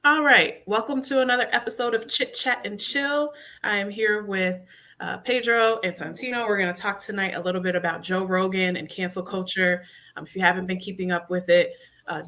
All right. Welcome to another episode of Chit Chat and Chill. I am here with Pedro and Santino. We're going to talk tonight a little bit about Joe Rogan and cancel culture. If you haven't been keeping up with it,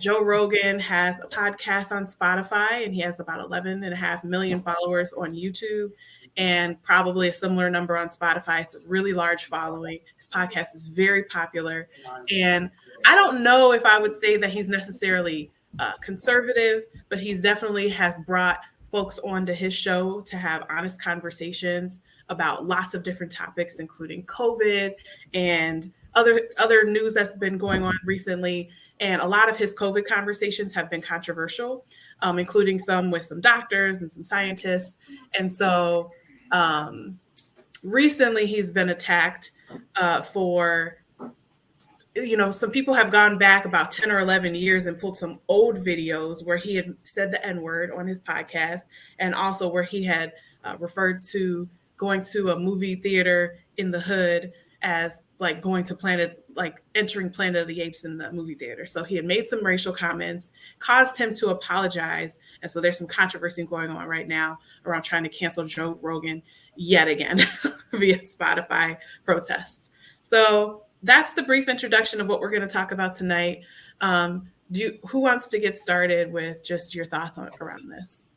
Joe Rogan has a podcast on Spotify and he has about 11.5 million followers on YouTube and probably a similar number on Spotify. It's a really large following. His podcast is very popular. And I don't know if I would say that he's necessarily conservative, but he's definitely has brought folks onto his show to have honest conversations about lots of different topics, including COVID and other news that's been going on recently. And a lot of his COVID conversations have been controversial, including some with some doctors and some scientists. And so recently he's been attacked for some people have gone back about 10 or 11 years and pulled some old videos where he had said the N-word on his podcast, and also where he had referred to going to a movie theater in the hood as like going to entering Planet of the Apes in the movie theater. So he had made some racial comments, caused him to apologize. And so there's some controversy going on right now around trying to cancel Joe Rogan yet again via Spotify protests. So that's the brief introduction of what we're going to talk about tonight. Who wants to get started with just your thoughts around this?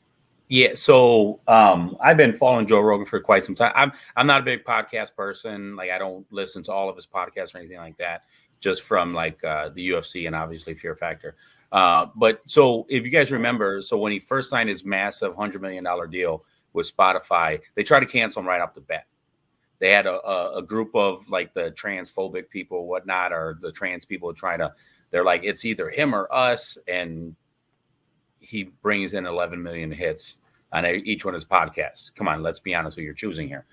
Yeah, so I've been following Joe Rogan for quite some time. I'm not a big podcast person. Like, I don't listen to all of his podcasts or anything like that, just from the UFC and obviously Fear Factor. But so if you guys remember, so when he first signed his massive $100 million deal with Spotify, they tried to cancel him right off the bat. They had a group of like the transphobic people or whatnot, or the trans people they're like, it's either him or us. And he brings in 11 million hits on each one of his podcasts. Come on, let's be honest who you're choosing here.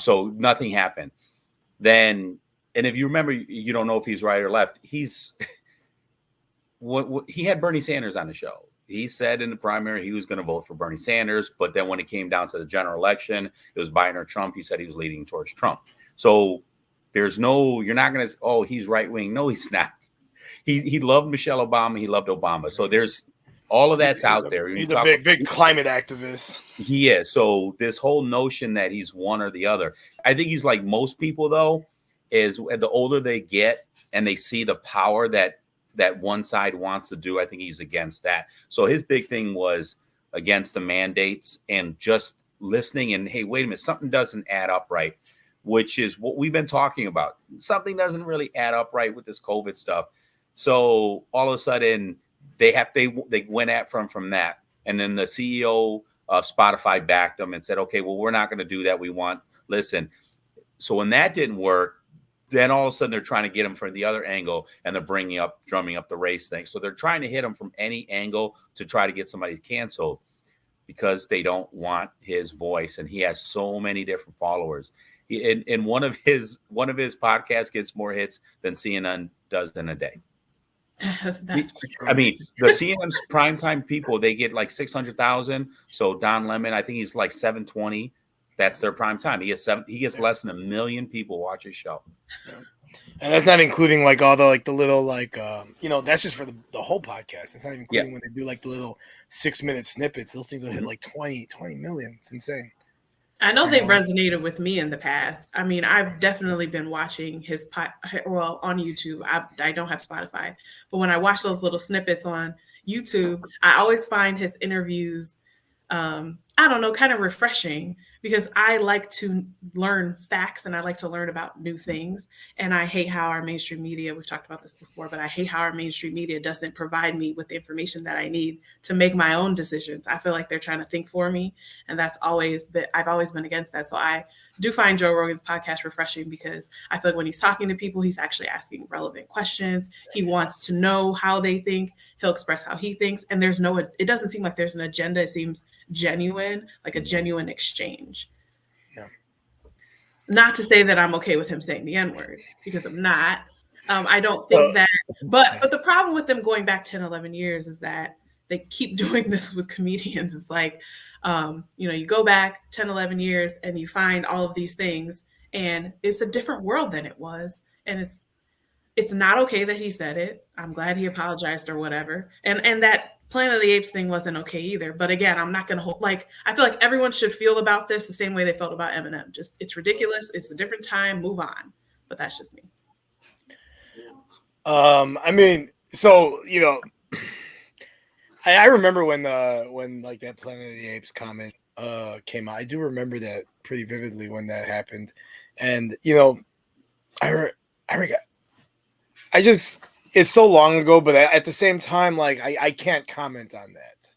So nothing happened. Then, and if you remember, you don't know if he's right or left. He had Bernie Sanders on the show. He said in the primary he was going to vote for Bernie Sanders, but then when it came down to the general election, it was Biden or Trump. He said he was leaning towards Trump. So you're not going to, oh, he's right wing. No, he's not. He loved Michelle Obama. He loved Obama. So there's all of that's out there. He's a big climate activist. He is. So this whole notion that he's one or the other, I think he's like most people, though, is the older they get and they see the power that one side wants to do, I think he's against that. So his big thing was against the mandates and just listening and, hey, wait a minute, something doesn't add up right, which is what we've been talking about. Something doesn't really add up right with this COVID stuff. So all of a sudden they went at from that. And then the CEO of Spotify backed them and said, okay, well, we're not going to do that. Listen. So when that didn't work, then all of a sudden they're trying to get him from the other angle, and they're drumming up the race thing. So they're trying to hit him from any angle to try to get somebody canceled because they don't want his voice. And he has so many different followers. In one of his podcasts gets more hits than CNN does in a day. I mean, the CNN's primetime people, they get like 600,000. So Don Lemon, I think he's like 720. That's their prime time. He gets less than 1 million people watch his show. And that's not including like all the little that's just for the whole podcast. It's not even including when they do like the little 6-minute snippets. Those things will hit like 20 million. It's insane. I know they've resonated with me in the past. I mean, I've definitely been watching his on YouTube. I don't have Spotify, but when I watch those little snippets on YouTube, I always find his interviews kind of refreshing, because I like to learn facts and I like to learn about new things. And I hate how our mainstream media, we've talked about this before, but I hate how our mainstream media doesn't provide me with the information that I need to make my own decisions. I feel like they're trying to think for me. And I've always been against that. So I do find Joe Rogan's podcast refreshing, because I feel like when he's talking to people, he's actually asking relevant questions. He wants to know how they think. He'll express how he thinks. And it doesn't seem like there's an agenda. It seems genuine, like a genuine exchange. Yeah. Not to say that I'm okay with him saying the N-word, because I'm not. I don't think that, but the problem with them going back 10, 11 years is that they keep doing this with comedians. It's like, you go back 10, 11 years and you find all of these things, and it's a different world than it was. And it's not okay that he said it. I'm glad he apologized or whatever. And that Planet of the Apes thing wasn't okay either. But again, I'm not going to hold, like, I feel like everyone should feel about this the same way they felt about Eminem. Just, it's ridiculous. It's a different time. Move on. But that's just me. I mean, so, you know, I remember when like that Planet of the Apes comment came out. I do remember that pretty vividly when that happened. And, you know, I just, it's so long ago, but at the same time, like I can't comment on that,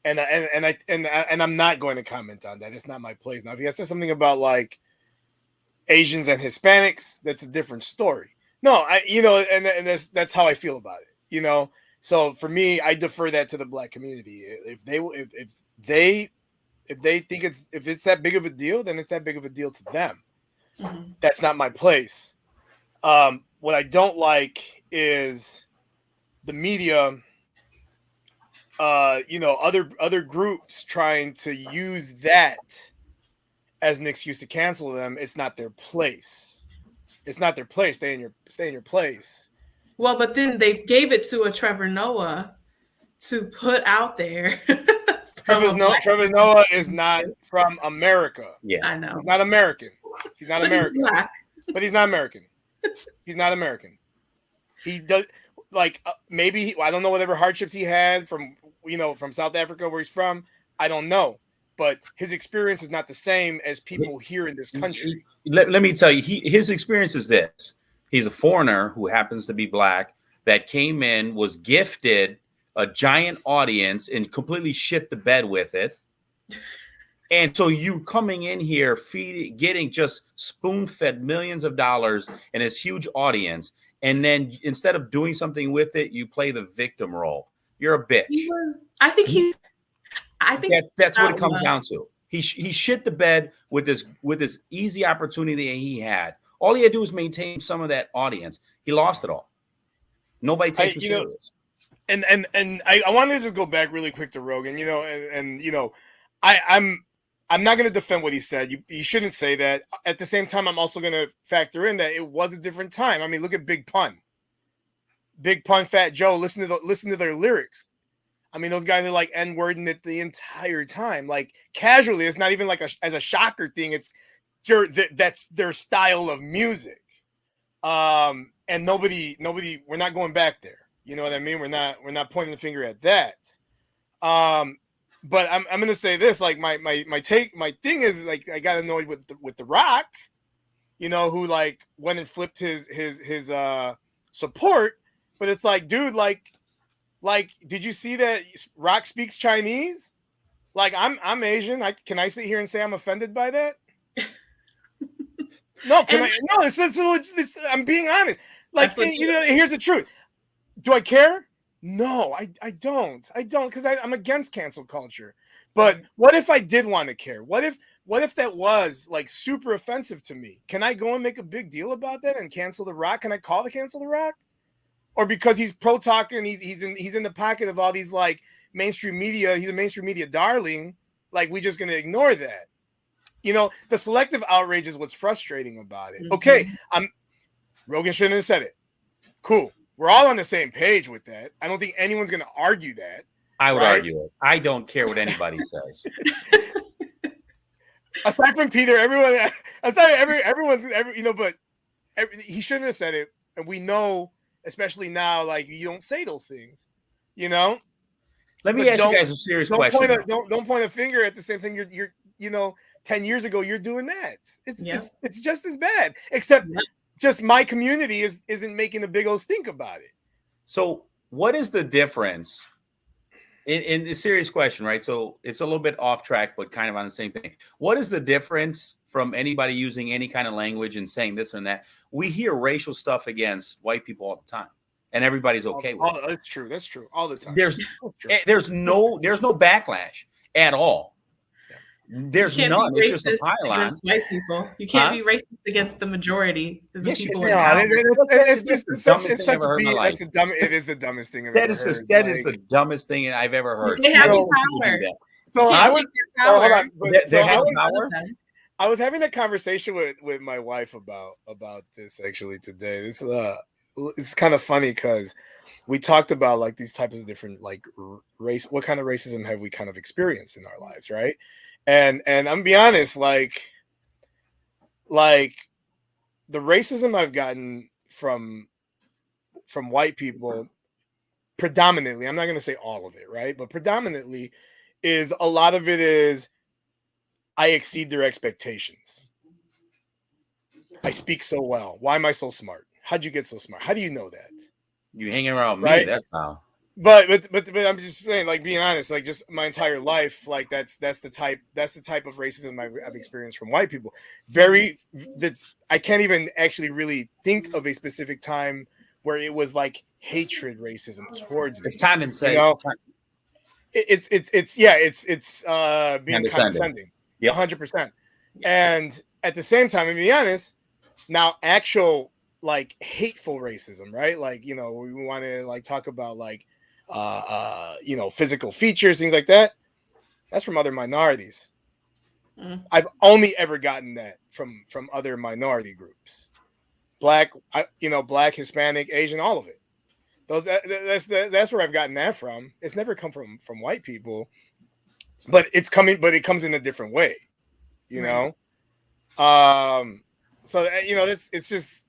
and I'm not going to comment on that. It's not my place. Now, if he said something about like Asians and Hispanics, that's a different story. No, you know, and that's how I feel about it. You know, so for me, I defer that to the Black community. If they think if it's that big of a deal, then it's that big of a deal to them. Mm-hmm. That's not my place. What I don't like is the media, you know, other groups trying to use that as an excuse to cancel them. It's not their place. It's not their place. Stay in your place. Well, but then they gave it to a Trevor Noah to put out there. Trevor Noah is not from America. Yeah, I know. He's not American. He's not American. He's black. But he's not American. He's not American. He does like maybe I don't know whatever hardships he had from South Africa where he's from. I don't know, but his experience is not the same as people here in this country. Let me tell you, his experience is this: he's a foreigner who happens to be black that came in, was gifted a giant audience, and completely shit the bed with it. And so you coming in here, getting just spoon-fed millions of dollars and this huge audience, and then instead of doing something with it, you play the victim role. You're a bitch. I think that's what it comes down to. He shit the bed with this easy opportunity he had. All he had to do was maintain some of that audience. He lost it all. Nobody takes him serious. And I wanted to just go back really quick to Rogan, you know, and you know, I'm not going to defend what he said. You shouldn't say that. At the same time, I'm also going to factor in that it was a different time. I mean, look at Big Pun, Fat Joe. Listen to their lyrics. I mean, those guys are like N-wording it the entire time, like casually. It's not even like as a shocker thing. It's that's their style of music. And nobody, we're not going back there. You know what I mean? We're not pointing the finger at that. But I'm gonna say this, like my thing is like I got annoyed with the Rock, you know, who like went and flipped his support, but it's like, dude, like did you see that Rock speaks Chinese? Like I'm Asian. Can I sit here and say I'm offended by that? No, I'm being honest. Like, you know, here's the truth. Do I care? No, I don't because I'm against cancel culture. But what if I did want to care? What if that was like super offensive to me? Can I go and make a big deal about that and cancel The Rock? Can I cancel The Rock? Or because he's pro talking, he's in the pocket of all these like mainstream media, he's a mainstream media darling, like we just gonna ignore that? You know, the selective outrage is what's frustrating about it. Mm-hmm. Okay, Rogan shouldn't have said it. Cool. We're all on the same page with that. I don't think anyone's going to argue that. I would argue it. I don't care what anybody says. Aside from Peter, he shouldn't have said it. And we know, especially now, like you don't say those things, you know? Let me ask you guys a serious question. Don't point a finger at the same thing. You're you know, 10 years ago, you're doing that. It's just as bad, except just my community isn't making a big old stink about it. So what is the difference in the serious question, right? So it's a little bit off track, but kind of on the same thing. What is the difference from anybody using any kind of language and saying this and that? We hear racial stuff against white people all the time, and everybody's okay with it. That's true. All the time. There's no backlash at all. There's none. It's just a pylon. Against white people. You can't be racist against the majority of the people. It's just the dumbest thing I've ever heard in my life. It is the dumbest thing I've ever heard. That is the dumbest thing I've ever heard. They have power. So I was hold on. I was having a conversation with my wife about this actually today. it's kind of funny because we talked about like these types of different like race. What kind of racism have we kind of experienced in our lives, right? And I'm gonna be honest, like the racism I've gotten from white people, predominantly, I'm not gonna say all of it, right? But predominantly, is a lot of it is I exceed their expectations. I speak so well. Why am I so smart? How'd you get so smart? How do you know that? You hanging around me, Right? that's how. But I'm just saying, like being honest, like just my entire life, like that's the type of racism I've experienced from white people. I can't even actually really think of a specific time where it was like hatred racism towards me. It's condescending. You know, it's being condescending. Yeah, 100%. And at the same time, to be honest, now actual like hateful racism, right? Like, you know, we want to like talk about like you know, physical features, things like that. That's from other minorities. I've only ever gotten that from other minority groups. Black, Black, Hispanic, Asian, all of it. That's where I've gotten that from. It's never come from white people, but it comes in a different way, you know. So you know, it's just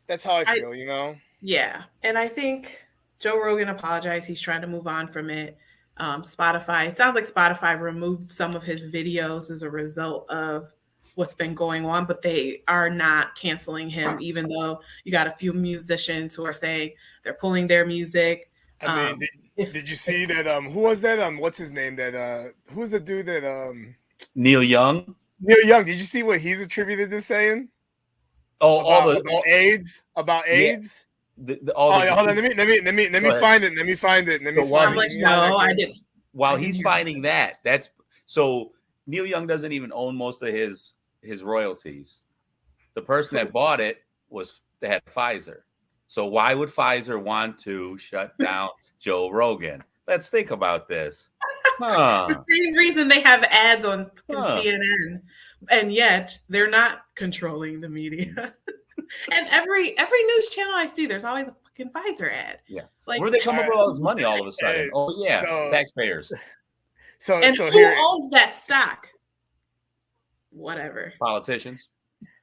that's how I feel, you know. Yeah, and I think Joe Rogan apologized. He's trying to move on from it. Spotify. It sounds like Spotify removed some of his videos as a result of what's been going on, but they are not canceling him, even though you got a few musicians who are saying they're pulling their music. I mean, did you see that? Who was that? What's his name? That who's the dude that Neil Young? Neil Young. Did you see what he's attributed to saying? Oh, about AIDS. About AIDS. Yeah. Hold on. Let me find it. Let me find it. I'm like, no, I didn't. While he's finding that, that's so Neil Young doesn't even own most of his royalties. The person that bought it they had Pfizer. So why would Pfizer want to shut down Joe Rogan? Let's think about this. The same reason they have ads on CNN, and yet they're not controlling the media. And every news channel I see, there's always a fucking Pfizer ad. Yeah, like where do they come up with all this money all of a sudden? Oh yeah, taxpayers. So who owns that stock? Whatever. Politicians.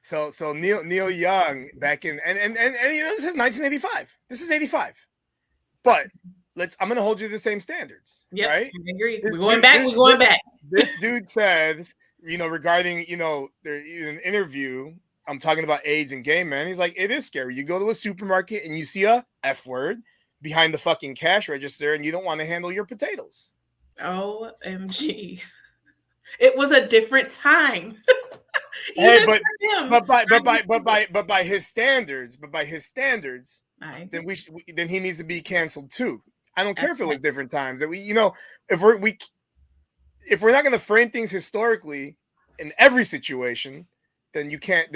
So Neil Young back in and you know, this is 1985. This is 85. But I'm gonna hold you to the same standards. Yep, right? I agree. We're going back. This dude said, you know, regarding, you know, in an interview, I'm talking about AIDS and gay men. He's like, it is scary. You go to a supermarket and you see a F word behind the fucking cash register and you don't want to handle your potatoes. OMG. It was a different time. Hey, but by his standards, then he needs to be canceled too. I don't care if it was different times. That we, you know, if we're not going to frame things historically in every situation, then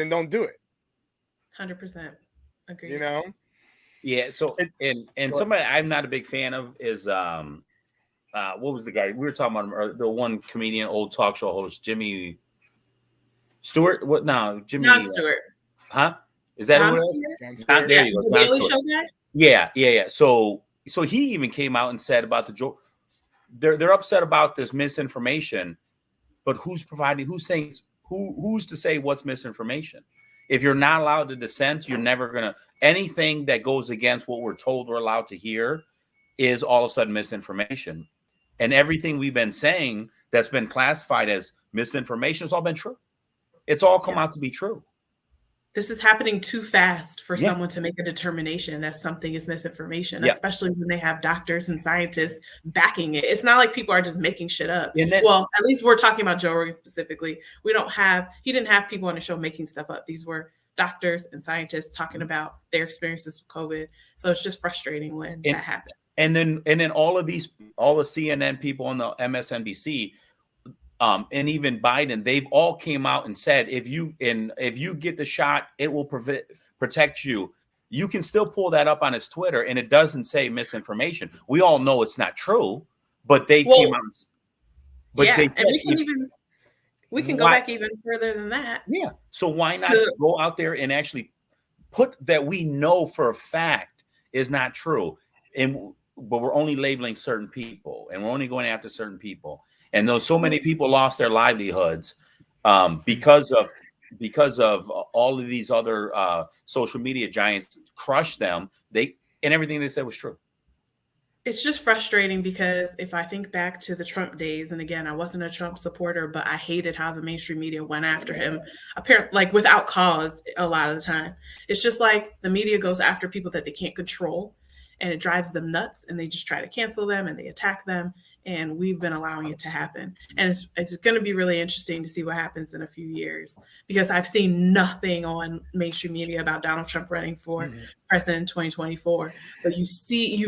don't do it. 100% agree. You know? Yeah. So and somebody I'm not a big fan of is what was the guy we were talking about? The one comedian, old talk show host, Jimmy Stewart. What now? Jimmy Jon Stewart. Huh? Is that who it is? There you go. The Daily Show guy? Yeah. So he even came out and said about the Joe. They're upset about this misinformation, but who's saying who's to say what's misinformation? If you're not allowed to dissent, you're never gonna anything that goes against what we're told we're allowed to hear is all of a sudden misinformation. And everything we've been saying that's been classified as misinformation has all been true. It's all come out to be true. This is happening too fast for someone to make a determination that something is misinformation, especially when they have doctors and scientists backing it. It's not like people are just making shit up. Well, at least we're talking about Joe Rogan specifically. He didn't have people on the show making stuff up. These were doctors and scientists talking about their experiences with COVID. So it's just frustrating when that happens. And then all the CNN people on the MSNBC, and even Biden, they've all came out and said, if you get the shot, it will protect you. You can still pull that up on his Twitter, and it doesn't say misinformation. We all know it's not true, but they came out. But they said, and we can go back even further than that. Yeah. So why not go out there and actually put that we know for a fact is not true. But we're only labeling certain people, and we're only going after certain people. And though so many people lost their livelihoods because of all of these other social media giants crushed them, and everything they said was true. It's just frustrating because if I think back to the Trump days, and again, I wasn't a Trump supporter, but I hated how the mainstream media went after him, apparently, like without cause, a lot of the time. It's just like the media goes after people that they can't control, and it drives them nuts, and they just try to cancel them and they attack them. And we've been allowing it to happen. And it's going to be really interesting to see what happens in a few years, because I've seen nothing on mainstream media about Donald Trump running for president in 2024. But you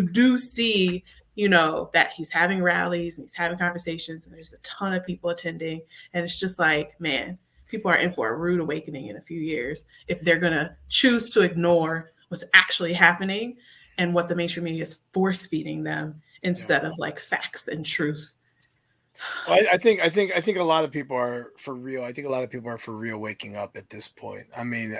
do see, that he's having rallies and he's having conversations, and there's a ton of people attending. And it's just like, man, people are in for a rude awakening in a few years if they're going to choose to ignore what's actually happening and what the mainstream media is force feeding them instead of like facts and truth. Well, I think a lot of people are for real. I think a lot of people are for real waking up at this point. I mean,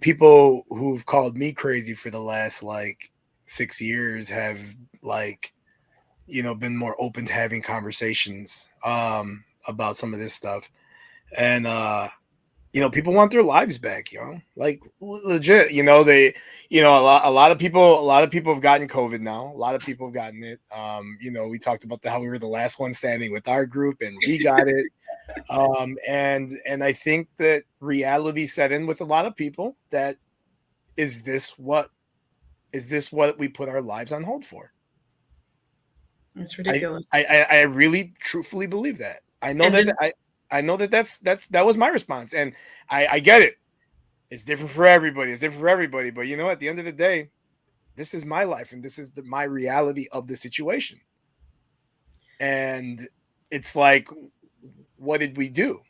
people who've called me crazy for the last like 6 years have been more open to having conversations about some of this stuff. And people want their lives back, like legit. A lot of people have gotten COVID now. A lot of people have gotten it. We talked about how we were the last one standing with our group, and we got it. And I think that reality set in with a lot of people. That is this what we put our lives on hold for? It's ridiculous. I really truthfully believe that. I know that was my response, and I get it. It's different for everybody. But at the end of the day, this is my life, and this is my reality of the situation. And it's like, what did we do?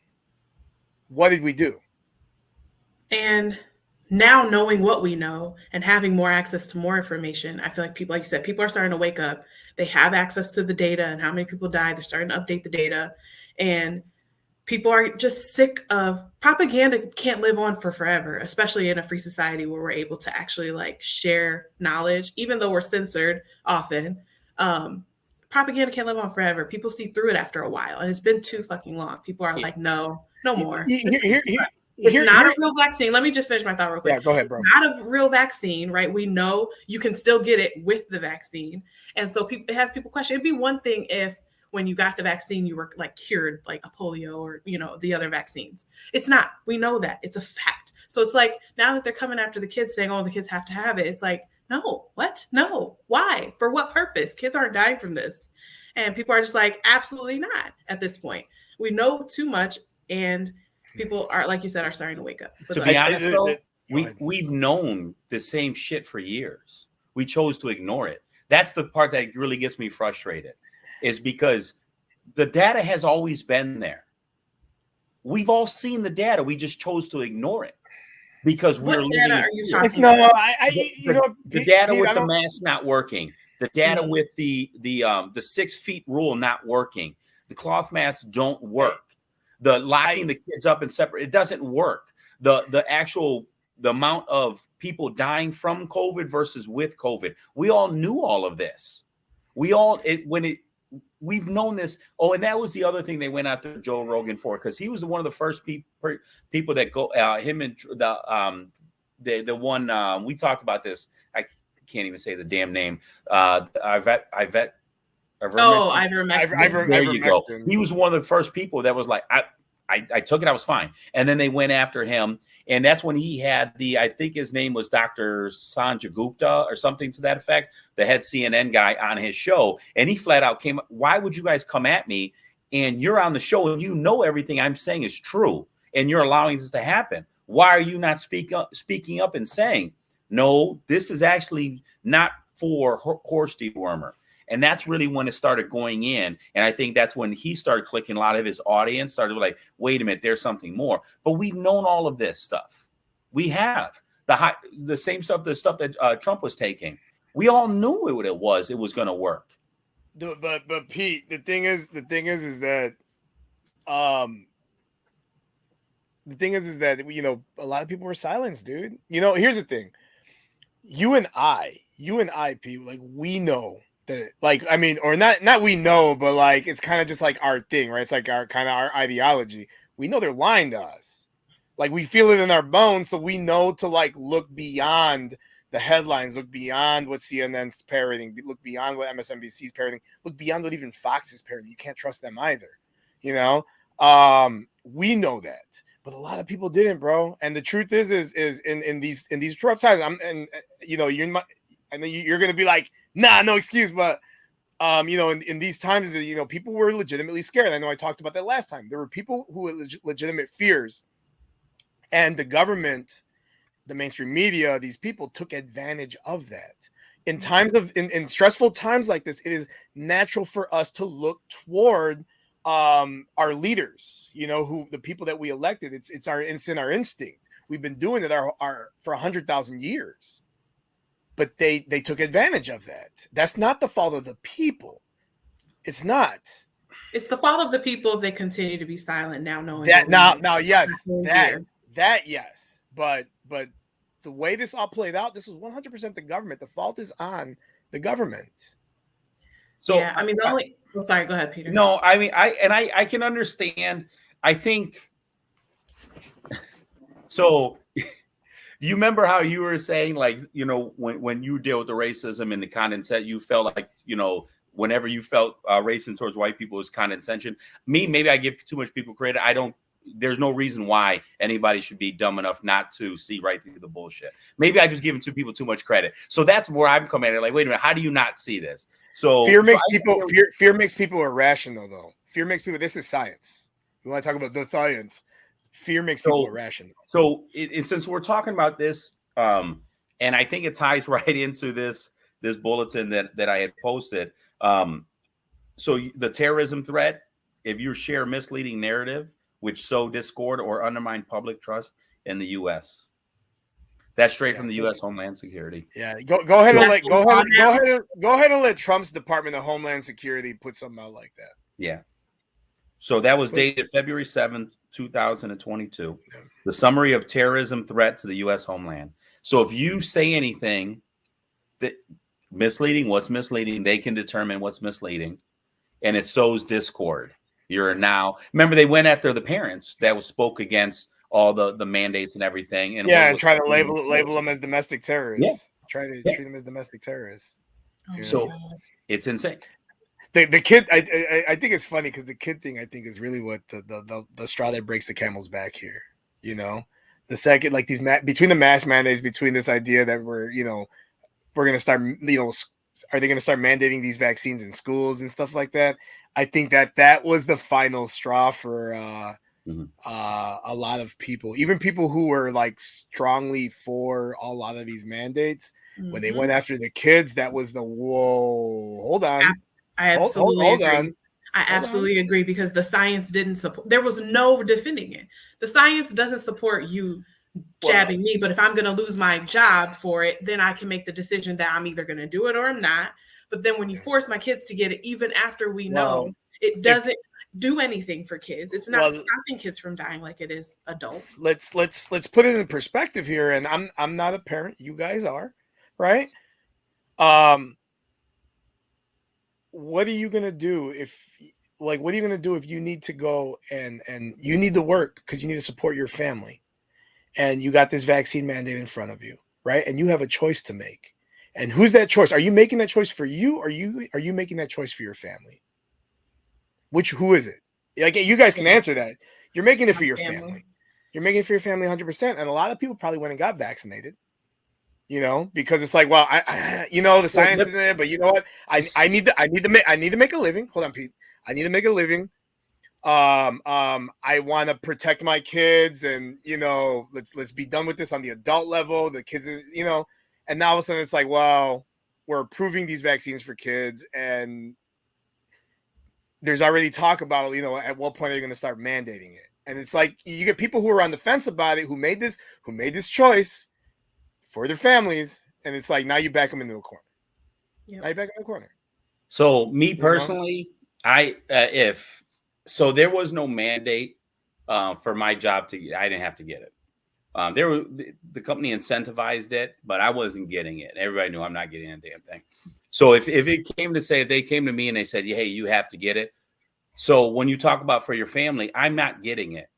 And now, knowing what we know and having more access to more information, I feel like people, like you said, people are starting to wake up. They have access to the data and how many people died. They're starting to update the data, and people are just sick of propaganda. Can't live on for forever, especially in a free society where we're able to actually like share knowledge, even though we're censored often. Propaganda can't live on forever. People see through it after a while, and it's been too fucking long. People are like, no more. It's not a real vaccine. Let me just finish my thought real quick. Yeah, go ahead, bro. Not a real vaccine, right? We know you can still get it with the vaccine. And so it has people question. It'd be one thing if when you got the vaccine, you were like cured, like a polio or, the other vaccines. It's not. We know that. It's a fact. So it's like, now that they're coming after the kids saying, oh, the kids have to have it. It's like, no, what? No. Why? For what purpose? Kids aren't dying from this. And people are just like, absolutely not at this point. We know too much, and people are, like you said, are starting to wake up. So to be honest, though, we've known the same shit for years. We chose to ignore it. That's the part that really gets me frustrated, is because the data has always been there. We've all seen the data. We just chose to ignore it because we're living. What data are you talking about? The data with the mask not working, the data with the 6 feet rule not working, the cloth masks don't work. The locking the kids up and separate, it doesn't work. The amount of people dying from COVID versus with COVID, we all knew all of this. We've known this. Oh, and that was the other thing they went after Joe Rogan for, because he was one of the first people that go. Him and the one we talked about this. I can't even say the damn name. Ivermectin. There you go. He was one of the first people that was like, I took it, I was fine. And then they went after him. And that's when he had I think his name was Dr. Sanjay Gupta or something to that effect, the head CNN guy on his show. And he flat out came, why would you guys come at me? And you're on the show and you know everything I'm saying is true. And you're allowing this to happen. Why are you not speaking up and saying, no, this is actually not for horse dewormer? And that's really when it started going in. And I think that's when he started clicking. A lot of his audience started like, wait a minute, there's something more. But we've known all of this stuff. We have the same stuff, the stuff that Trump was taking. We all knew what it was. It was going to work. But Pete, the thing is that a lot of people were silenced, dude. Here's the thing. you and I, Pete, like we know that, like, I mean, or not we know, but like it's kind of just like our thing, right? It's like our kind of our ideology. We know they're lying to us. Like we feel it in our bones, so we know to like look beyond the headlines, look beyond what CNN's parroting, look beyond what MSNBC's parroting, look beyond what even Fox is parroting. You can't trust them either. You know, we know that, but a lot of people didn't, bro. And the truth is in these rough times, you know, I know you're gonna be like, nah, no excuse, but you know, in these times, you know, people were legitimately scared. I know I talked about that last time. There were people who had legitimate fears, and the government, the mainstream media, these people took advantage of that. In times of in stressful times like this, it is natural for us to look toward our leaders, you know, who the people that we elected. It's in our instinct. We've been doing it our for 100,000 years, but they took advantage of that. That's not the fault of the people. It's not. It's the fault of the people if they continue to be silent now, knowing that now yes, that yes, but the way this all played out, this was 100% the government. The fault is on the government. So yeah, I mean, the only. Oh, sorry, go ahead, Peter. No, I mean, I can understand. I think so. You remember how you were saying, like, you know, when you deal with the racism and the condescension, you felt like, you know, whenever you felt racist towards white people is condescension. Maybe I give too much people credit. I don't. There's no reason why anybody should be dumb enough not to see right through the bullshit. Maybe I just giving two people too much credit. So that's where I'm coming at. Like, wait a minute, how do you not see this? So fear makes people irrational, though. Fear makes people. This is science. We want to talk about the science. Fear makes people irrational. So since we're talking about this, and I think it ties right into this bulletin that I had posted. So the terrorism threat, if you share misleading narrative which sow discord or undermine public trust in the U.S. That's straight from the U.S. Homeland Security. Yeah, go ahead and let Trump's Department of Homeland Security put something out like that. Yeah. So that was dated February 7th, 2022. Yeah. The summary of terrorism threat to the U.S. homeland. So if you say anything that misleading, what's misleading, they can determine what's misleading, and it sows discord. You're now, remember, they went after the parents that spoke against all the mandates and everything. And and try to label them as domestic terrorists. Yeah. Try to treat them as domestic terrorists. So it's insane. The kid, I think it's funny because the kid thing, I think, is really what the straw that breaks the camel's back here. You know, the second, like these between the mask mandates, between this idea that we're going to start, are they going to start mandating these vaccines in schools and stuff like that? I think that was the final straw for a lot of people, even people who were like strongly for a lot of these mandates. When they went after the kids, that was the whoa. Hold on. I absolutely agree. I absolutely agree because the science didn't support. There was no defending it. The science doesn't support you jabbing me, but if I'm going to lose my job for it, then I can make the decision that I'm either going to do it or I'm not. But then when you force my kids to get it, even after we know it doesn't do anything for kids, it's not stopping kids from dying like it is adults. Let's put it in perspective here. And I'm not a parent. You guys are, right? What are you going to do if you need to go and you need to work because you need to support your family and you got this vaccine mandate in front of you, right? And you have a choice to make. And who's that choice? Are you making that choice for you? Or are you making that choice for your family? Who is it? Like, you guys can answer that. You're making it for your family. You're making it for your family 100%. And a lot of people probably went and got vaccinated. Because it's like, well, the science isn't there, but you know what? I need to make a living. Hold on, Pete. I need to make a living. I want to protect my kids, and let's be done with this on the adult level. The kids, and now all of a sudden it's like, well, we're approving these vaccines for kids, and there's already talk about, at what point are you going to start mandating it? And it's like you get people who are on the fence about it, who made this choice for their families, and it's like now you back them into a corner. Yep. Now you back them in a corner. So me personally, so there was no mandate for my job I didn't have to get it. The company incentivized it, but I wasn't getting it. Everybody knew I'm not getting a damn thing. So if they came to me and they said, hey, you have to get it. So when you talk about for your family, I'm not getting it.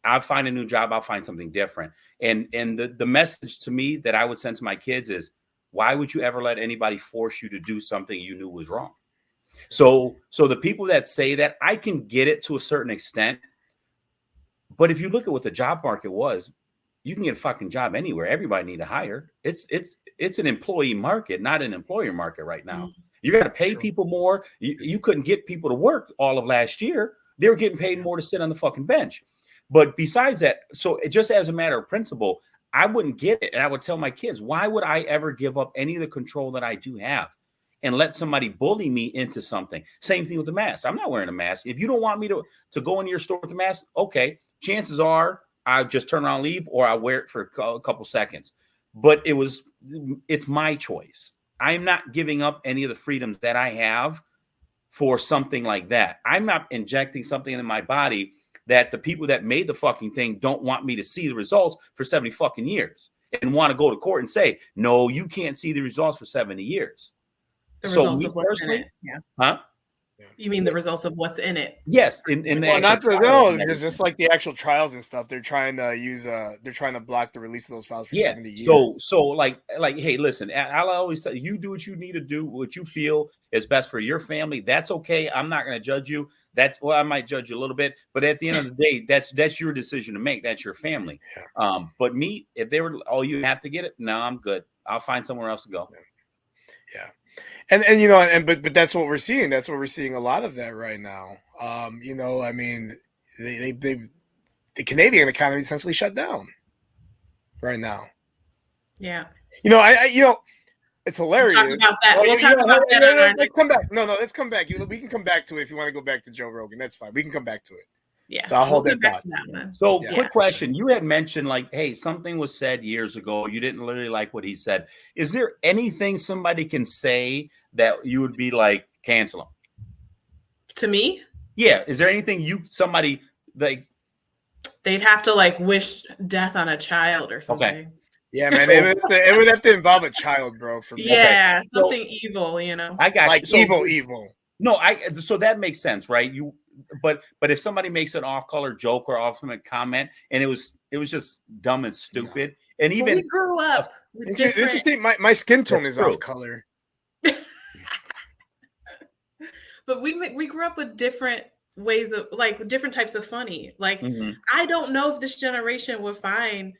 I'll find a new job. I'll find something different. And the message to me that I would send to my kids is, why would you ever let anybody force you to do something you knew was wrong? So the people that say that, I can get it to a certain extent. But if you look at what the job market was, you can get a fucking job anywhere. Everybody need to hire. It's an employee market, not an employer market right now. Mm-hmm. You got to pay people more. You couldn't get people to work all of last year. They were getting paid more to sit on the fucking bench. But besides that, so just as a matter of principle, I wouldn't get it. And I would tell my kids, why would I ever give up any of the control that I do have and let somebody bully me into something? Same thing with the mask. I'm not wearing a mask. If you don't want me to go into your store with the mask, okay, chances are I'll just turn around and leave, or I'll wear it for a couple seconds. But it's my choice. I'm not giving up any of the freedoms that I have for something like that. I'm not injecting something in my body that the people that made the fucking thing don't want me to see the results for 70 fucking years and want to go to court and say, no, you can't see the results for 70 years. The results of what's in it. Yeah. Huh? You mean the results of what's in it? Yes. There's just like the actual trials and stuff. They're trying to block the release of those files for 70 years. So like, hey, listen, I'll always tell you, do what you need to do, what you feel is best for your family. That's okay. I'm not going to judge you. I might judge you a little bit, but at the end of the day, that's your decision to make. That's your family. Yeah. But me, if they were, you have to get it. No, I'm good. I'll find somewhere else to go. Yeah. And but that's what we're seeing. That's what we're seeing a lot of that right now. I mean, the Canadian economy essentially shut down right now. Yeah. It's hilarious. We'll talk about that. Let's come back. No, let's come back. We can come back to it if you want to go back to Joe Rogan. That's fine. We can come back to it. Yeah. So I'll hold that thought. So quick question. You had mentioned like, hey, something was said years ago. You didn't literally like what he said. Is there anything somebody can say that you would be like, cancel him? To me? Yeah. Is there anything somebody like? They'd have to like wish death on a child or something. Okay. Yeah, man. It would have to involve a child, bro. For me. Yeah, something evil, I got like evil. No, so that makes sense, right? But if somebody makes an off-color joke or off-comment comment, and it was just dumb and stupid, and even we grew up. Interesting. My skin tone is off color. But we grew up with different ways of like different types of funny. Like I don't know if this generation would find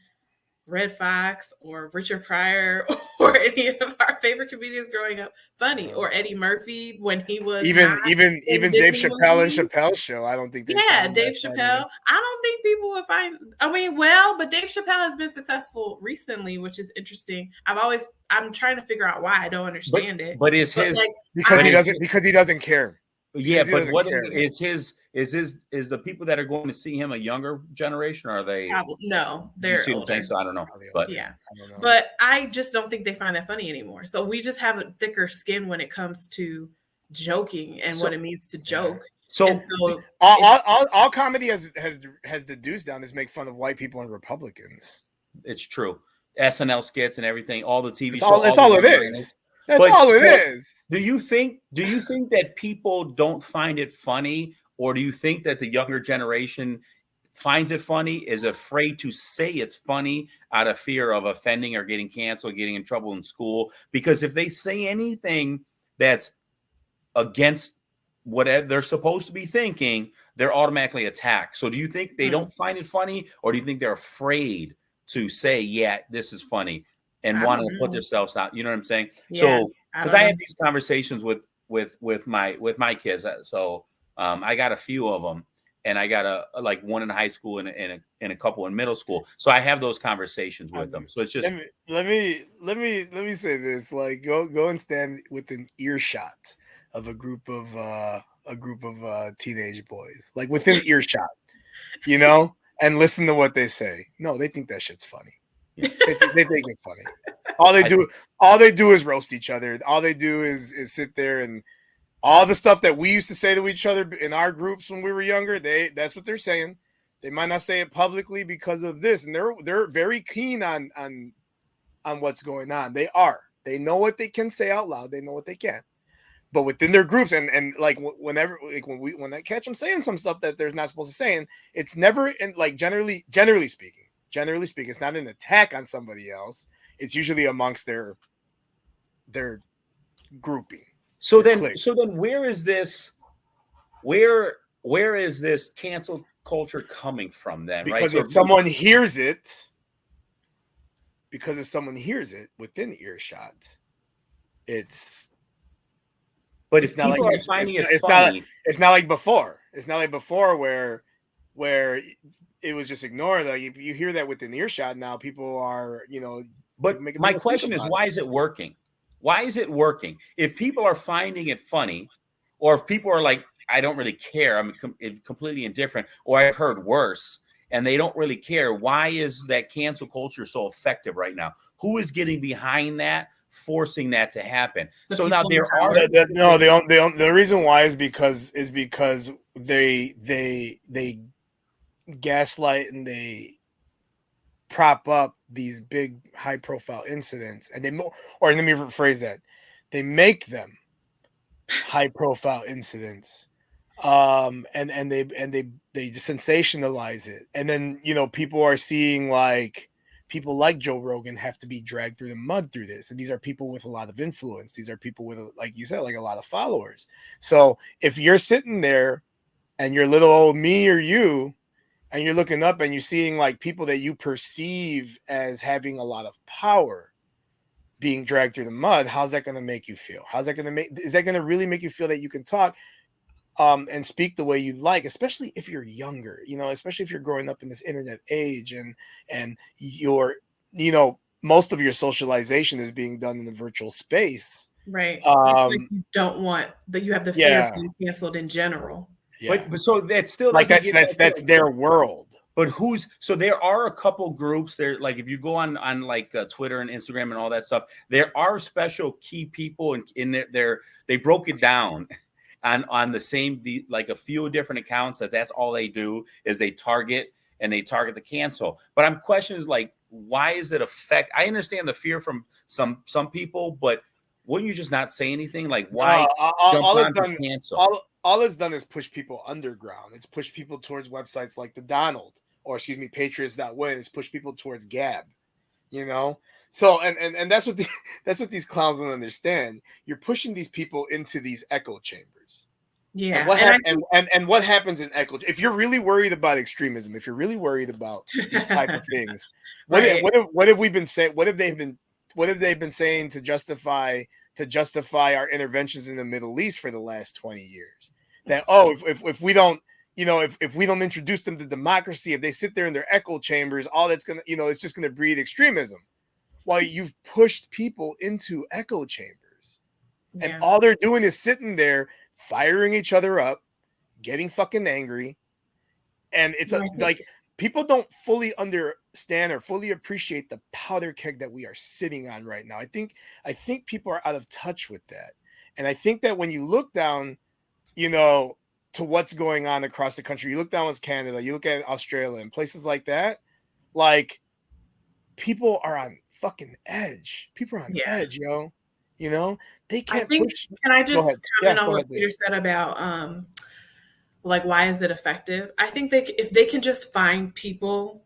Red Fox or Richard Pryor or any of our favorite comedians growing up funny, or Eddie Murphy when he was even Dave Chappelle and Chappelle's Show. I don't think Dave Chappelle. Funny. I don't think people would find. I mean, but Dave Chappelle has been successful recently, which is interesting. I'm trying to figure out why. I don't understand it. But is his because he doesn't care. Yeah, but what is the people that are going to see him a younger generation? Or are they? No, they're older. So I don't know. But yeah, but I just don't think they find that funny anymore. So we just have a thicker skin when it comes to joking and what it means to joke. So all comedy has deduced down is make fun of white people and Republicans. It's true. SNL skits and everything, all the TV shows. That's all it is. That's all it is. Do you think that people don't find it funny, or do you think that the younger generation finds it funny, is afraid to say it's funny out of fear of offending or getting canceled, getting in trouble in school? Because if they say anything that's against what they're supposed to be thinking, they're automatically attacked. So do you think they don't find it funny, or do you think they're afraid to say, yeah, this is funny? And want to put themselves out, you know what I'm saying? Yeah, so because I have these conversations with my kids, so I got a few of them, and I got one in high school and a couple in middle school. So I have those conversations with them. So it's just let me say this: like go and stand within earshot of a group of teenage boys, like within earshot, and listen to what they say. No, they think that shit's funny. They think it's funny. All they do is roast each other. All they do is sit there, and all the stuff that we used to say to each other in our groups when we were younger, that's what they're saying. They might not say it publicly because of this, and they're very keen on what's going on. They are. They know what they can say out loud. They know what they can. But within their groups, and like whenever, like when I catch them saying some stuff that they're not supposed to say, and it's never in, like, generally speaking, it's not an attack on somebody else. It's usually amongst their grouping. So their then, clique. where is this? Where is this cancel culture coming from then? Because right? if someone hears it, within earshot, it's. But It's if not people like are finding it it's funny, it's not like before. It's not like before where it was just ignored. Like, if you hear that within earshot now, people are, but my question is, why is it working? Why is it working? If people are finding it funny, or if people are like, I don't really care, I'm completely indifferent, or I've heard worse, and they don't really care, why is that cancel culture so effective right now? Who is getting behind that, forcing that to happen? So now there are the reason why is because they gaslight and they prop up these big high profile incidents, and or let me rephrase that, they make them high profile incidents, and they sensationalize it, and then people are seeing, like, people like Joe Rogan have to be dragged through the mud through this, and these are people with a lot of influence. These are people with, like you said, like, a lot of followers. So if you're sitting there and you're little old me or you, and you're looking up and you're seeing, like, people that you perceive as having a lot of power being dragged through the mud, how's that going to make you feel? Is that going to really make you feel that you can talk and speak the way you like, especially if you're younger, especially if you're growing up in this internet age, and you're, most of your socialization is being done in the virtual space. Right. Like, you don't want that, you have the fear of being canceled in general. Yeah. But so that still like that's their world. But so there are a couple groups there, like if you go on like Twitter and Instagram and all that stuff, there are special key people in there. They broke it down on the same, like a few different accounts that's all they do is they target the cancel. But I'm questioning, like, why is it affect? I understand the fear from some people, but wouldn't you just not say anything? Like, why jump on to cancel? All it's done is push people underground. It's pushed people towards websites like the Donald, or Patriots.win. It's pushed people towards Gab, So and that's what these clowns don't understand. You're pushing these people into these echo chambers. Yeah. And what happens in echo? If you're really worried about extremism, if you're really worried about these type of things, what have we been saying? What have they been saying to justify our interventions in the Middle East for the last 20 years? That, if we don't, if we don't introduce them to democracy, if they sit there in their echo chambers, all that's gonna, it's just gonna breed extremism. While you've pushed people into echo chambers, and all they're doing is sitting there firing each other up, getting fucking angry, and it's like, people don't fully understand or fully appreciate the powder keg that we are sitting on right now. I think people are out of touch with that. And I think that when you look down, to what's going on across the country, you look down at Canada, you look at Australia and places like that, like, people are on fucking edge. People are on edge, yo. They can't push. Can I just comment on what Peter said about like, why is it effective? I think if they can just find people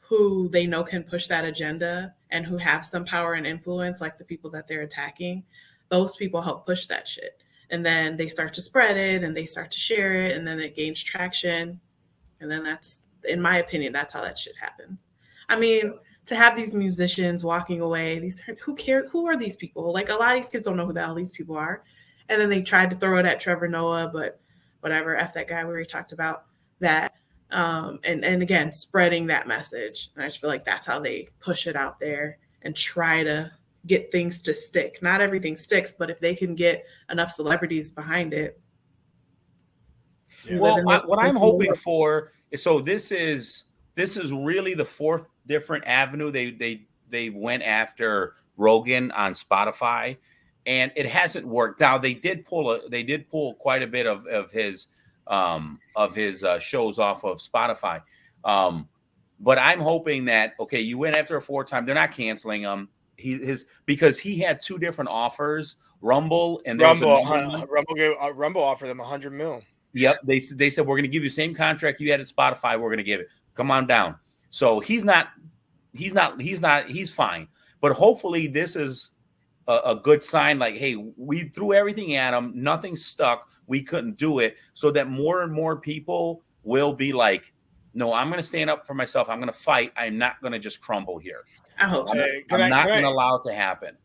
who they know can push that agenda and who have some power and influence, like the people that they're attacking, those people help push that shit. And then they start to spread it and they start to share it, and then it gains traction. And then that's, in my opinion, that's how that shit happens. I mean, to have these musicians walking away, who care? Who are these people? Like, a lot of these kids don't know who the hell these people are. And then they tried to throw it at Trevor Noah, but whatever, F that guy, we already talked about that. And again, spreading that message. And I just feel like that's how they push it out there and try to get things to stick. Not everything sticks, but if they can get enough celebrities behind it. Well, what I'm hoping for is, so this is really the fourth different avenue they went after Rogan on Spotify, and it hasn't worked. Now they did pull quite a bit of his shows off of Spotify, But I'm hoping that, okay, you went after a 4-time, they're not canceling him. Because he had 2 different offers, Rumble and Rumble offered them $100 million. Yep, they said we're going to give you the same contract you had at Spotify. We're going to give it. Come on down. So he's fine. But hopefully this is a good sign. Like, hey, we threw everything at him. Nothing stuck. We couldn't do it. So that more and more people will be like, no, I'm going to stand up for myself. I'm going to fight. I'm not going to just crumble here. I hope so. I'm not going to allow it to happen.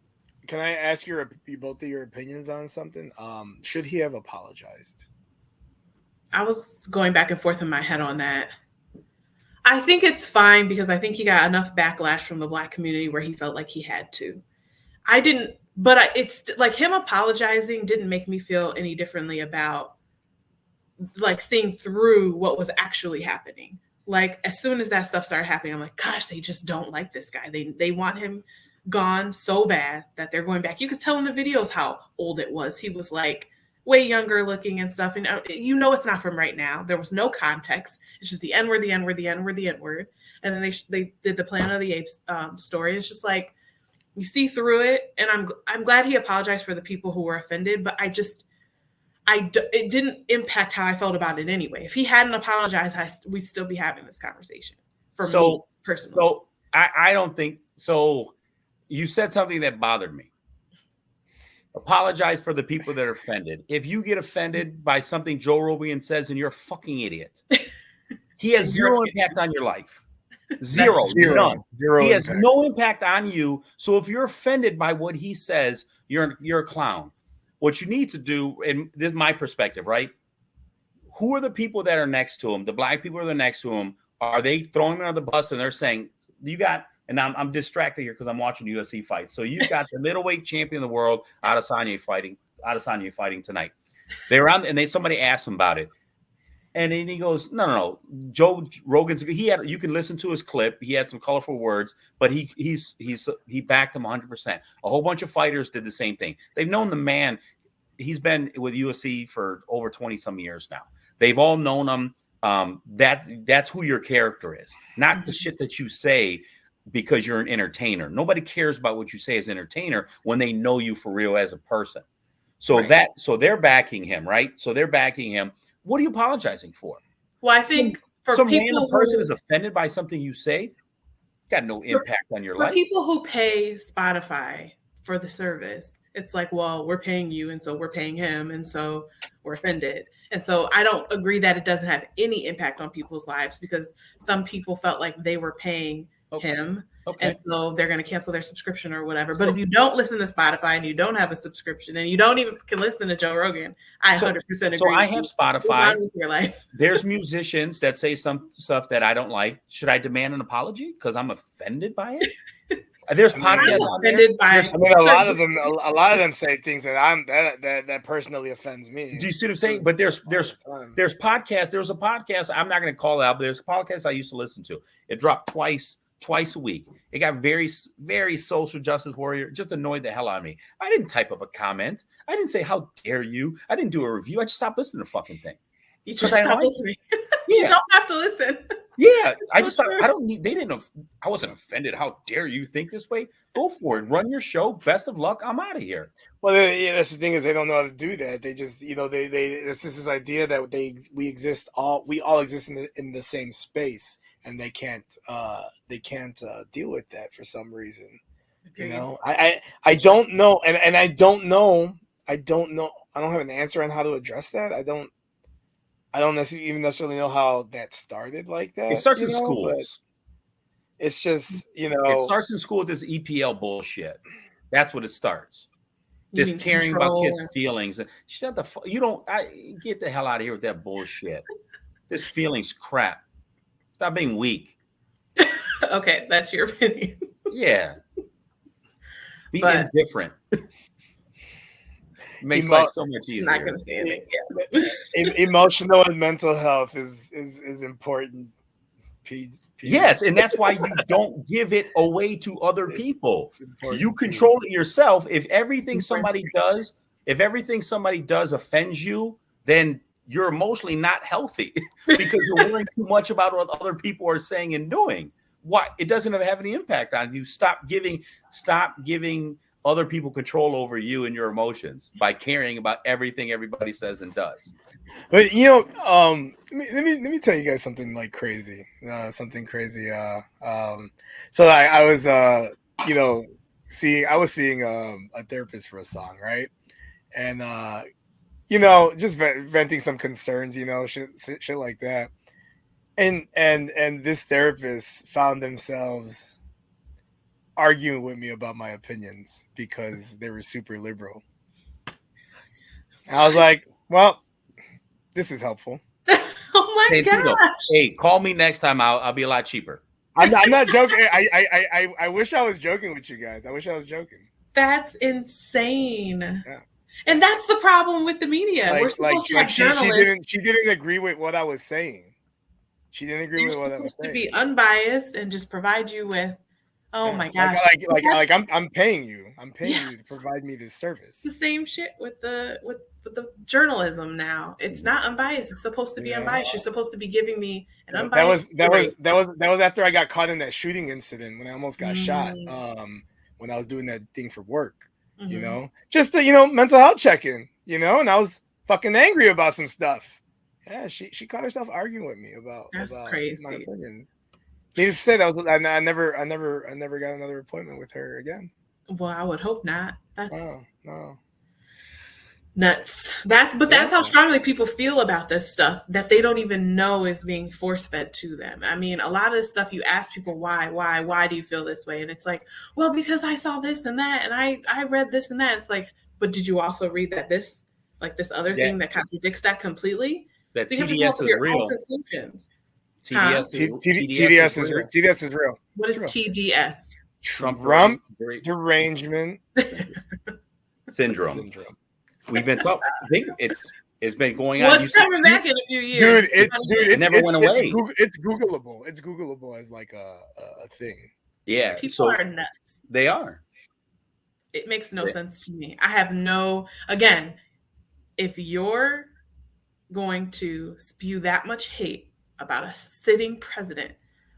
Can I ask both of your opinions on something? Should he have apologized? I was going back and forth in my head on that. I think it's fine because I think he got enough backlash from the Black community where he felt like he had to. I didn't, but it's like him apologizing didn't make me feel any differently about like seeing through what was actually happening. Like as soon as that stuff started happening, I'm like, gosh, they just don't like this guy. They want him gone so bad that they're going back. You could tell in the videos how old it was. He was like way younger looking and stuff. And it's not from right now. There was no context. It's just the N-word, the N-word, the N-word, the N-word. And then they did the Planet of the Apes story. It's just like, you see through it. And I'm glad he apologized for the people who were offended, but it didn't impact how I felt about it anyway. If he hadn't apologized, we'd still be having this conversation for me personally. So I don't think so. You said something that bothered me. Apologize for the people that are offended. If you get offended by something Joe Rogan says, then you're a fucking idiot. He has zero impact on your life. Zero. None. He has no impact on you. So if you're offended by what he says, you're a clown. What you need to do, and this is my perspective, right? Who are the people that are next to him? The Black people that are next to him. Are they throwing him on the bus and they're saying, you got... And I'm distracted here because I'm watching UFC fights. So you got the middleweight champion of the world, Adesanya fighting tonight. They were on, and somebody asked him about it, and then he goes, "No. Joe Rogan's. You can listen to his clip. He had some colorful words, but he backed him 100%. A whole bunch of fighters did the same thing. They've known the man. He's been with UFC for over 20 some years now. They've all known him. That's who your character is, not the shit that you say." Because you're an entertainer. Nobody cares about what you say as an entertainer when they know you for real as a person. So so they're backing him, right? So they're backing him. What are you apologizing for? Well, I think for some people random person is offended by something you say, got no impact on your life. For people who pay Spotify for the service, it's like, well, we're paying you, and so we're paying him, and so we're offended. And so I don't agree that it doesn't have any impact on people's lives because some people felt like they were paying him. Okay. And so they're going to cancel their subscription or whatever. But if you don't listen to Spotify and you don't have a subscription and you don't even can listen to Joe Rogan, I 100% agree. So I have Spotify. Your life. There's musicians that say some stuff that I don't like. Should I demand an apology because I'm offended by it? There's podcasts out there. A lot of them say things that personally offends me. Do you see what I'm saying? But there's podcasts. There's a podcast. I'm not going to call it out, but there's a podcast I used to listen to. It dropped twice a week. It got very, very social justice warrior. Just annoyed the hell out of me. I didn't type up a comment. I didn't say, how dare you? I didn't do a review. I just stopped listening to the fucking thing. You just stopped listening. Yeah. You don't have to listen. Yeah. I just thought, I wasn't offended. How dare you think this way? Go for it. Run your show. Best of luck. I'm out of here. Well, that's the thing is they don't know how to do that. They just, it's just this idea that we all exist in the same space, and they can't deal with that for some reason. I don't know, and I don't know. I don't have an answer on how to address that. I don't necessarily know how that started like that. It starts in schools. It's just, It starts in school with this EPL bullshit. That's what it starts. This caring about kids' feelings. Shut the fuck. Get the hell out of here with that bullshit. This feelings crap. Stop being weak. Okay, that's your opinion. Yeah. Be indifferent. Makes life so much easier. I'm not gonna say anything. Yeah. Emotional and mental health is important. Yes, and that's why you don't give it away to other people. You control it yourself. If everything somebody does offends you, then you're emotionally not healthy because you're worrying too much about what other people are saying and doing. What? It doesn't have any impact on you. Stop giving other people control over you and your emotions by caring about everything everybody says and does. But you know, let me tell you guys something like crazy, something crazy. So I was, you know, I was seeing a therapist for a song, right? And you know, just venting some concerns, you know, shit like that. And this therapist found themselves arguing with me about my opinions because they were super liberal. I was like, well, this is helpful. Oh my gosh. Hey, call me next time. I'll be a lot cheaper. I'm not joking. I wish I was joking with you guys. I wish I was joking. That's insane. Yeah. And that's the problem with the media. We're supposed to have journalists. She didn't agree with what I was saying. She didn't agree with what I was saying. To be unbiased and just provide you with, my gosh, like I'm paying you. I'm paying you to provide me this service. It's the same shit with the journalism now. It's not unbiased. It's supposed to be unbiased. You're supposed to be giving me an unbiased. That was after I got caught in that shooting incident when I almost got shot. When I was doing that thing for work. You know, just to, you know, mental health check-in, you know, and I was fucking angry about some stuff. Yeah, she caught herself arguing with me about crazy. My opinions. Needless to say, I never got another appointment with her again. Well, I would hope not. That's no. Nuts. That's how strongly people feel about this stuff that they don't even know is being force fed to them. I mean, a lot of the stuff you ask people, why do you feel this way? And it's like, well, because I saw this and that, and I read this and that. It's like, but did you also read that this other thing that contradicts that completely? That TDS is real. TDS is real. What is TDS? Trump derangement syndrome. We've been talking. I think it's been going on. Well, it's coming back in a few years. Dude, it never went away. It's Googleable. It's Googleable as like a thing. Yeah, people are nuts. They are. It makes no sense to me. I have again, if you're going to spew that much hate about a sitting president,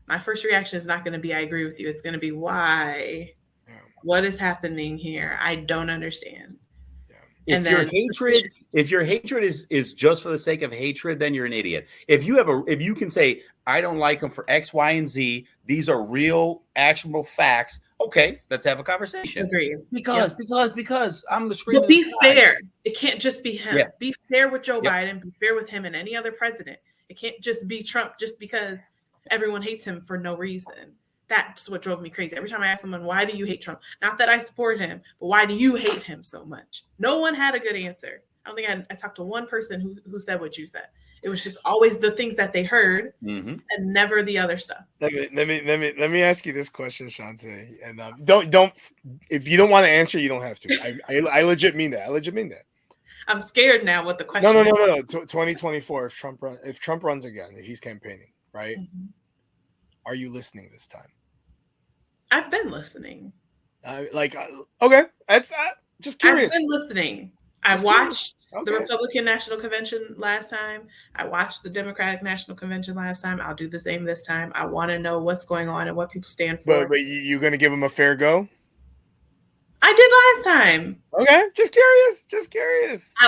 my first reaction is not going to be, I agree with you. It's going to be, why? Yeah. What is happening here? I don't understand. If your hatred is just for the sake of hatred, then you're an idiot. If you can say, I don't like him for X, Y, and Z, these are real, actionable facts. Okay, let's have a conversation. Agree. Because I'm the screen. But be fair. It can't just be him. Yeah. Be fair with Joe Biden. Be fair with him and any other president. It can't just be Trump just because everyone hates him for no reason. That's what drove me crazy. Every time I ask someone, why do you hate Trump? Not that I support him, but why do you hate him so much? No one had a good answer. I don't think I talked to one person who said what you said. It was just always the things that they heard and never the other stuff. Let me ask you this question, Shantae. And don't if you don't want to answer, you don't have to. I legit mean that. I'm scared now what the question. No. 2024. If Trump runs again, if he's campaigning, right? Are you listening this time? I've been listening. Okay, that's just curious. I've been listening. I watched the Republican National Convention last time. I watched the Democratic National Convention last time. I'll do the same this time. I want to know what's going on and what people stand for. But you're going to give them a fair go? I did last time. Okay, just curious.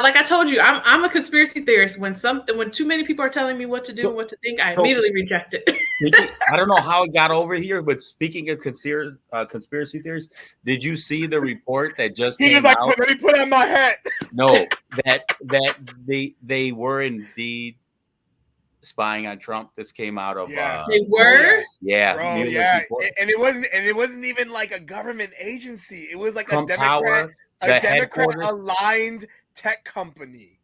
Like I told you, I'm a conspiracy theorist. When too many people are telling me what to do and what to think, I immediately reject it. I don't know how it got over here, but speaking of conspiracy theories, did you see the report that just came out? Let me put on my hat. No, that they were indeed spying on Trump. This came out of they were yeah, bro, and it wasn't even like a government agency. It was like Trump a Democrat aligned tech company.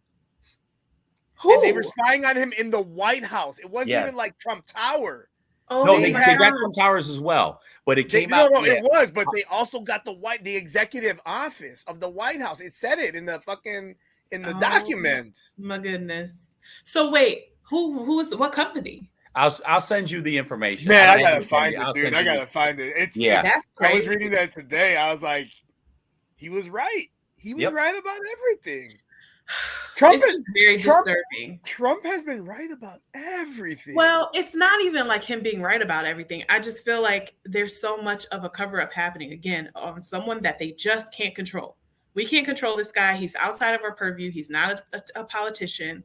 Who? And they were spying on him in the White House. It wasn't even like Trump Tower. Oh, no, they got Trump Towers as well, but it came out. No, it was, but they also got the executive office of the White House. It said it in the document. My goodness. So wait. Who is what company? I'll send you the information. Man, I gotta find it, dude. I gotta find it. That's crazy. I was reading that today. I was like, he was right. He was right about everything. It's just very disturbing. Trump has been right about everything. Well, it's not even like him being right about everything. I just feel like there's so much of a cover-up happening, again, on someone that they just can't control. We can't control this guy. He's outside of our purview. He's not a politician.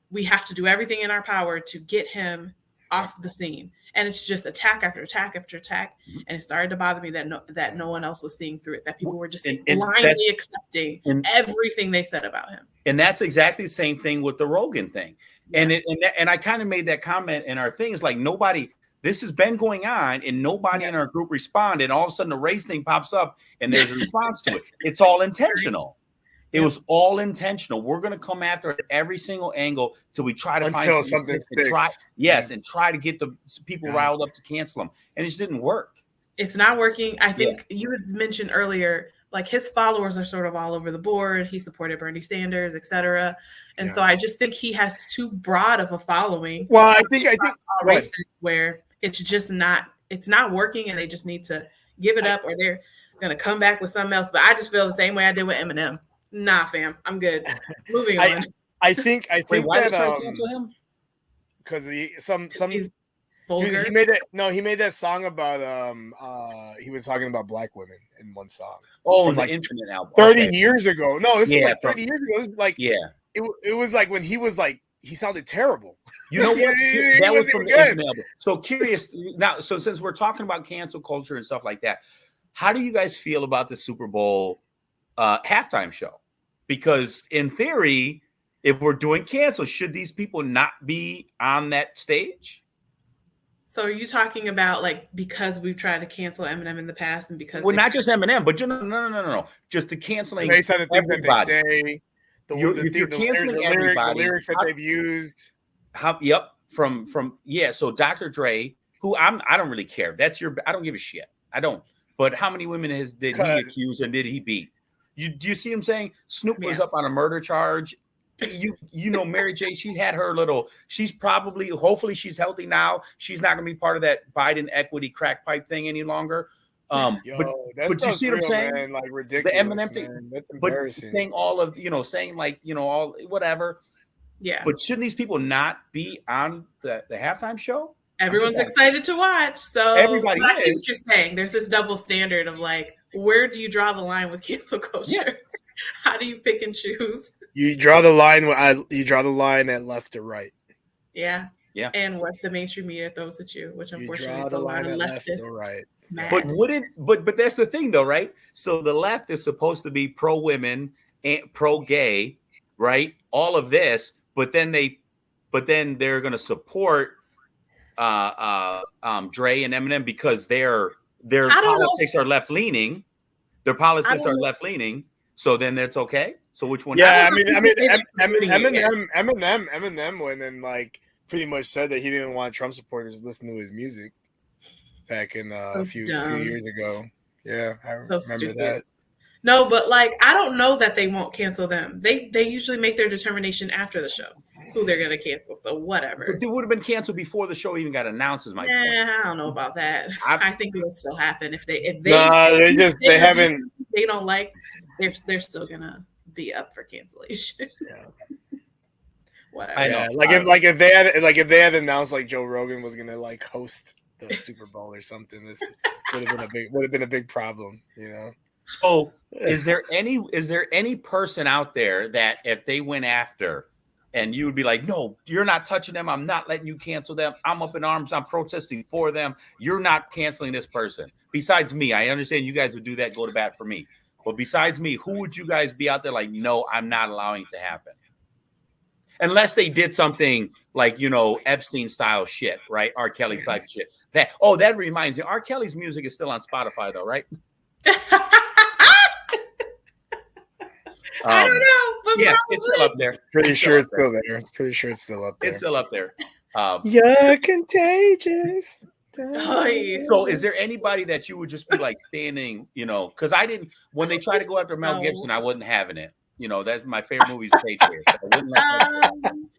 We have to do everything in our power to get him off the scene. And it's just attack after attack after attack. And it started to bother me that no one else was seeing through it, that people were just blindly accepting everything they said about him. And that's exactly the same thing with the Rogan thing. Yeah. And I kind of made that comment in our things, like nobody, this has been going on and nobody in our group responded. And all of a sudden the race thing pops up and there's a response to it. It's all intentional. It was all intentional. We're going to come after it every single angle till we try to find something and try to get the people riled up to cancel them. And it just didn't work. It's not working. I think you had mentioned earlier, like his followers are sort of all over the board. He supported Bernie Sanders, etc. And so I just think he has too broad of a following. Well, I think where it's just not, it's not working, and they just need to give it up, or they're going to come back with something else. But I just feel the same way I did with Eminem. Nah, fam, I'm good. Moving on. I think why did they cancel him? Because some vulgar. He made that song about he was talking about black women in one song. Oh, the internet album. 30 years ago. No, this was like 30 years ago. It was like it was like when he was like, he sounded terrible. You know what? That was from the internet album. So curious now. So since we're talking about cancel culture and stuff like that, how do you guys feel about the Super Bowl halftime show? Because in theory, if we're doing cancel, should these people not be on that stage? So are you talking about like because we've tried to cancel Eminem in the past, and because not just Eminem, but no, just the canceling based on the things that they say, the lyrics that they've used. So Dr. Dre, who I don't really care. I don't give a shit. I don't. But how many women did he accuse and did he beat? Do you see him saying Snoop was up on a murder charge? You know, Mary J, she had her little, hopefully she's healthy now. She's not going to be part of that Biden equity crack pipe thing any longer. But you see what I'm saying? Man, like ridiculous, the Eminem thing. That's embarrassing. But saying all of, saying like, all whatever. Yeah. But shouldn't these people not be on the halftime show? Everyone's excited to watch. So everybody I see what you're saying. There's this double standard of like, where do you draw the line with cancel culture? Yes. How do you pick and choose? You draw the line at left or right. Yeah. Yeah. And what the mainstream media throws at you, which unfortunately is a lot of left or right. But that's the thing though, right? So the left is supposed to be pro women and pro gay, right? All of this, but then they're going to support Dre and Eminem because their politics are left leaning. Their politics are left leaning. So then that's okay. So which one? Yeah, Eminem went and like pretty much said that he didn't want Trump supporters to listen to his music back in a few years ago. Yeah, I remember that. No, but like I don't know that they won't cancel them. They usually make their determination after the show who they're going to cancel. So whatever. But it would have been canceled before the show even got announced. Is my point. I don't know about that. I think it will still happen if they don't like. They're still gonna be up for cancellation. Yeah. Whatever. I know. If they had announced like Joe Rogan was gonna like host the Super Bowl or something, this would have been a big problem, So is there any person out there that if they went after and you would be like, no, you're not touching them, I'm not letting you cancel them, I'm up in arms, I'm protesting for them, you're not canceling this person? Besides me, I understand you guys would do that, go to bat for me. But besides me, who would you guys be out there like, no, I'm not allowing it to happen? Unless they did something like, Epstein style shit, right? R. Kelly type shit. That reminds me, R. Kelly's music is still on Spotify though, right? I don't know, but yeah, it's still up there. Pretty sure it's still there. Pretty sure it's still up there. It's still up there. You're contagious. So is there anybody that you would just be like standing, because when they try to go after Mel Gibson, I wasn't having it. That's my favorite movie is Patriot. So I wouldn't let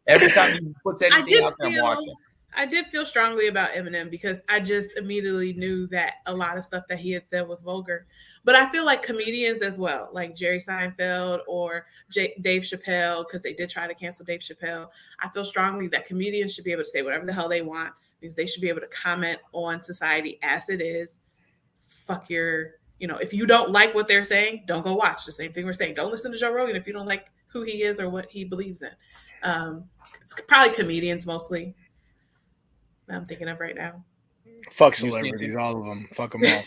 every time he puts anything out there, I'm watching. I did feel strongly about Eminem because I just immediately knew that a lot of stuff that he had said was vulgar. But I feel like comedians as well, like Jerry Seinfeld or Dave Chappelle, because they did try to cancel Dave Chappelle. I feel strongly that comedians should be able to say whatever the hell they want because they should be able to comment on society as it is. Fuck your, if you don't like what they're saying, don't go watch. The same thing we're saying. Don't listen to Joe Rogan if you don't like who he is or what he believes in. It's probably comedians mostly. I'm thinking of right now. Fuck celebrities, all of them. Fuck them all.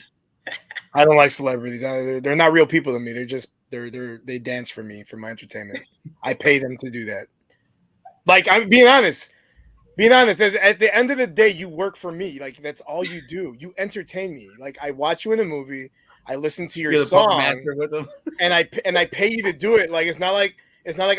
I don't like celebrities. They're not real people to me. They dance for me for my entertainment. I pay them to do that. Like, I'm being honest. At the end of the day, you work for me. Like, that's all you do. You entertain me. Like, I watch you in a movie. I listen to your song, with them. and I pay you to do it. Like, it's not like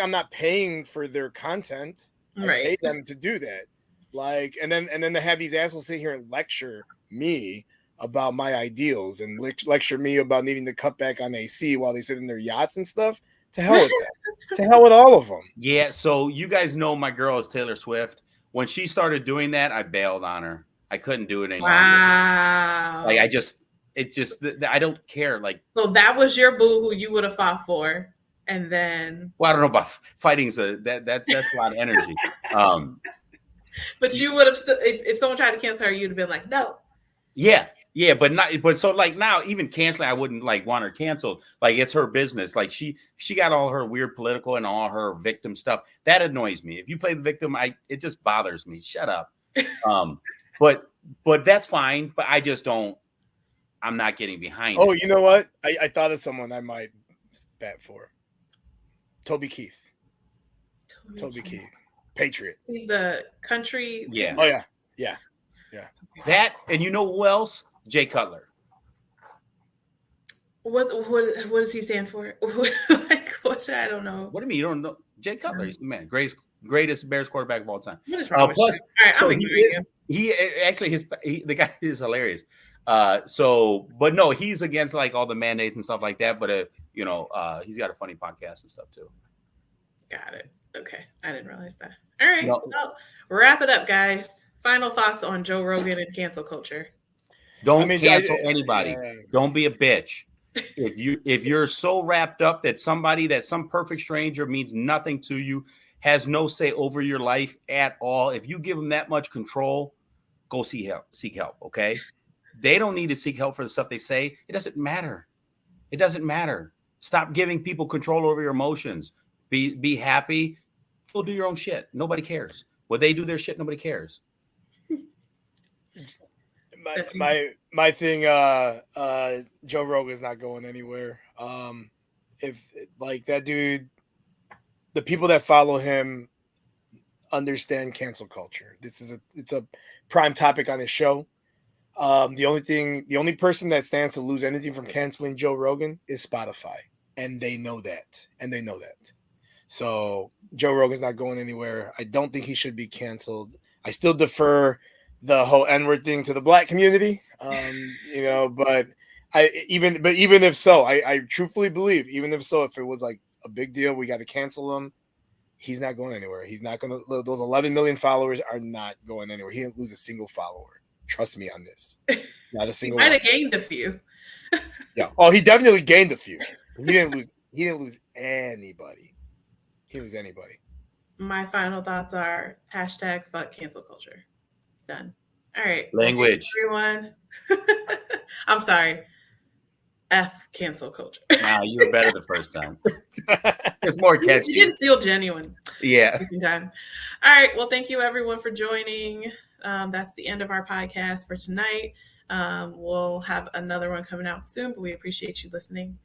I'm not paying for their content. I pay them to do that. Like, and then to have these assholes sit here and lecture me about my ideals and lecture me about needing to cut back on AC while they sit in their yachts and stuff. To hell with that. To hell with all of them. Yeah. So you guys know my girl is Taylor Swift. When she started doing that, I bailed on her. I couldn't do it anymore. Wow. Like, I don't care. Like, so that was your boo who you would have fought for, and then. Well, I don't know about fighting. That's a lot of energy. But you would have if someone tried to cancel her, you'd have been like, no. Yeah, but so like now, even canceling, I wouldn't like want her canceled. Like, it's her business. Like, she got all her weird political and all her victim stuff. That annoys me. If you play the victim, it just bothers me. Shut up. But that's fine. But I just don't. I'm not getting behind. Oh, you know what? I thought of someone I might bat for. Toby Keith. Toby Keith. Patriot. He's the country. Yeah. Oh yeah. That, and you know who else? Jay Cutler. What does he stand for? Like, what? I don't know. What do you mean you don't know? Jay Cutler, he's the man, greatest Bears quarterback of all time. What is wrong with Plus, right, so the guy is hilarious. But no, he's against like all the mandates and stuff like that. But he's got a funny podcast and stuff too. Got it. Okay, I didn't realize that. All right, well, wrap it up, guys. Final thoughts on Joe Rogan and cancel culture. Don't cancel anybody. Don't be a bitch. If you're so wrapped up that some perfect stranger means nothing to you, has no say over your life at all, if you give them that much control, go seek help. Okay, they don't need to seek help for the stuff they say. It doesn't matter. Stop giving people control over your emotions. Be happy. Go do your own shit. Nobody cares. When they do their shit, nobody cares. My thing, Joe Rogan's not going anywhere. If like that dude, the people that follow him understand cancel culture. It's a prime topic on his show. The only person that stands to lose anything from canceling Joe Rogan is Spotify, and they know that. So Joe Rogan's not going anywhere. I don't think he should be canceled. I still defer the whole N-word thing to the black community. But even if so, I truthfully believe, even if so, if it was like a big deal, we got to cancel him. He's not going anywhere. He's not going to, those 11 million followers are not going anywhere. He didn't lose a single follower. Trust me on this. Not a single one. He might have gained a few. Yeah. Oh, he definitely gained a few. He didn't lose anybody. He didn't lose anybody. My final thoughts are # fuck cancel culture. Done. All right. Language. Everyone. I'm sorry. F cancel culture. Wow, you were better the first time. It's more catchy. You didn't feel genuine. Yeah. Time. All right. Well, thank you everyone for joining. That's the end of our podcast for tonight. We'll have another one coming out soon, but we appreciate you listening.